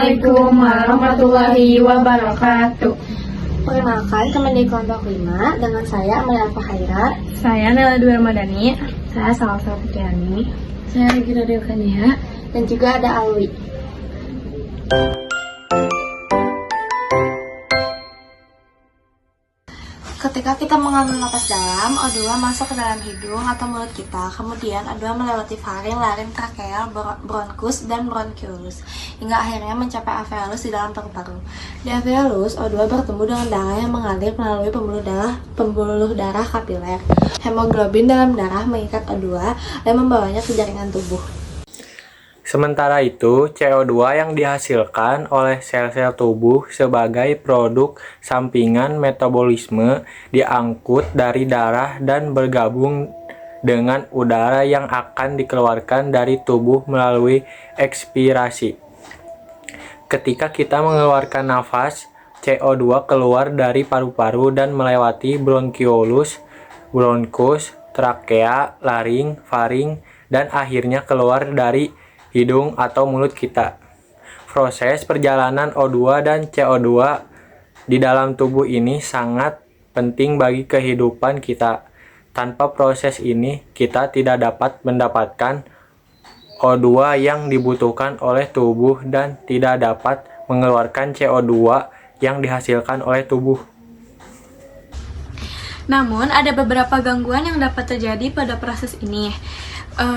Assalamualaikum warahmatullahi wabarakatuh. Perkenalkan, teman di kelompok 5 dengan saya Amelia Fahaira. Saya Nela Dwi Ramadhani. Saya Salsa Putriani. Saya Regina Devkania. Dan juga ada Alwi. Ketika kita mengambil napas dalam, O2 masuk ke dalam hidung atau mulut kita. Kemudian O2 melewati faring, laring, trakeal, bronkus, dan bronkiolus, hingga akhirnya mencapai alveolus di dalam paru-paru. Di alveolus, O2 bertemu dengan darah yang mengalir melalui pembuluh darah kapiler. Hemoglobin dalam darah mengikat O2 dan membawanya ke jaringan tubuh. Sementara itu, CO2 yang dihasilkan oleh sel-sel tubuh sebagai produk sampingan metabolisme diangkut dari darah dan bergabung dengan udara yang akan dikeluarkan dari tubuh melalui ekspirasi. Ketika kita mengeluarkan nafas, CO2 keluar dari paru-paru dan melewati bronkiolus, bronkus, trakea, laring, faring, dan akhirnya keluar dari hidung atau mulut kita. Proses perjalanan O2 dan CO2 di dalam tubuh ini sangat penting bagi kehidupan kita. Tanpa proses ini, kita tidak dapat mendapatkan O2 yang dibutuhkan oleh tubuh dan tidak dapat mengeluarkan CO2 yang dihasilkan oleh tubuh. Namun, ada beberapa gangguan yang dapat terjadi pada proses ini,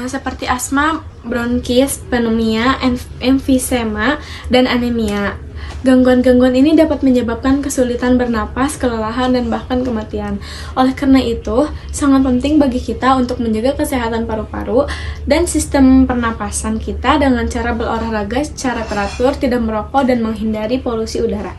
seperti asma, bronkis, pneumonia, emfisema, dan anemia. Gangguan-gangguan ini dapat menyebabkan kesulitan bernapas, kelelahan, dan bahkan kematian. Oleh karena itu, sangat penting bagi kita untuk menjaga kesehatan paru-paru dan sistem pernapasan kita dengan cara berolahraga secara teratur, tidak merokok, dan menghindari polusi udara.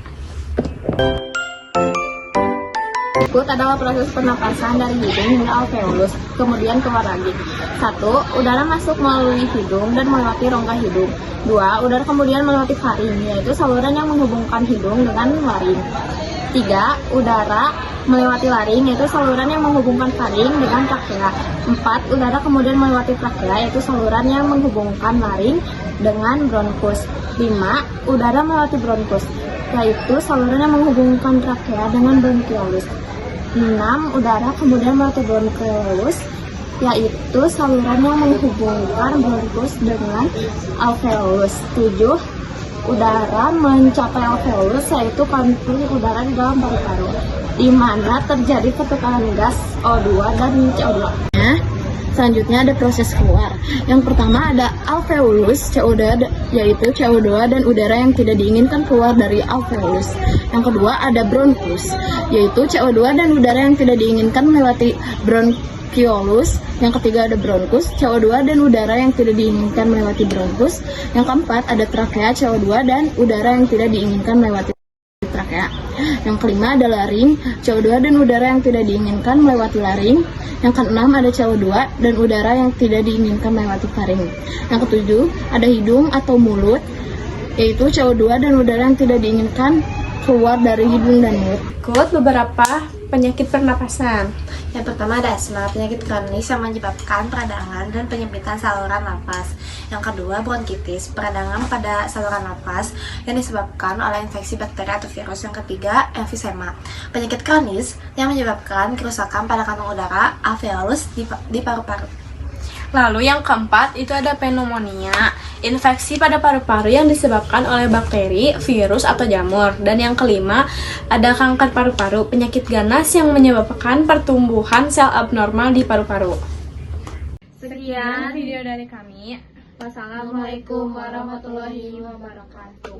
Berikut adalah proses pernapasan dari hidung hingga alveolus, kemudian keluar lagi. 1. Udara masuk melalui hidung dan melewati rongga hidung. 2. Udara kemudian melewati faring, yaitu saluran yang menghubungkan hidung dengan laring. 3. Udara melewati laring, yaitu saluran yang menghubungkan faring dengan trakea. 4. Udara kemudian melewati trakea, yaitu saluran yang menghubungkan laring dengan bronkus. 5. Udara melewati bronkus, yaitu saluran yang menghubungkan trakea dengan bronkiolus. 6. Udara kemudian melewati bronkiolus, yaitu saluran yang menghubungkan bronkus dengan alveolus. 7. Udara mencapai alveolus, yaitu pantul udara di dalam paru-paru, di mana terjadi pertukaran gas O2 dan CO2. Selanjutnya ada proses keluar. Yang pertama ada alveolus, CO2, yaitu CO2 dan udara yang tidak diinginkan keluar dari alveolus. Yang kedua ada bronkus, yaitu CO2 dan udara yang tidak diinginkan melewati bronkiolus. Yang ketiga ada bronkus, CO2 dan udara yang tidak diinginkan melewati bronkus. Yang keempat ada trakea, CO2 dan udara yang tidak diinginkan melewati trakea. Yang kelima ada laring, CO2 dan udara yang tidak diinginkan melewati laring. Yang keenam ada CO2 dan udara yang tidak diinginkan melewati faring. Yang ketujuh ada hidung atau mulut, yaitu CO2 dan udara yang tidak diinginkan keluar dari hidung dan mulut. Berikut beberapa penyakit pernapasan. Yang pertama ada asma, penyakit kronis yang menyebabkan peradangan dan penyempitan saluran napas. Yang kedua bronkitis, peradangan pada saluran napas yang disebabkan oleh infeksi bakteri atau virus. Yang ketiga emfisema, penyakit kronis yang menyebabkan kerusakan pada kantong udara alveolus di paru-paru. Lalu yang keempat itu ada pneumonia, infeksi pada paru-paru yang disebabkan oleh bakteri, virus, atau jamur. Dan yang kelima ada kanker paru-paru, penyakit ganas yang menyebabkan pertumbuhan sel abnormal di paru-paru. Sekian video dari kami. Wassalamualaikum warahmatullahi wabarakatuh.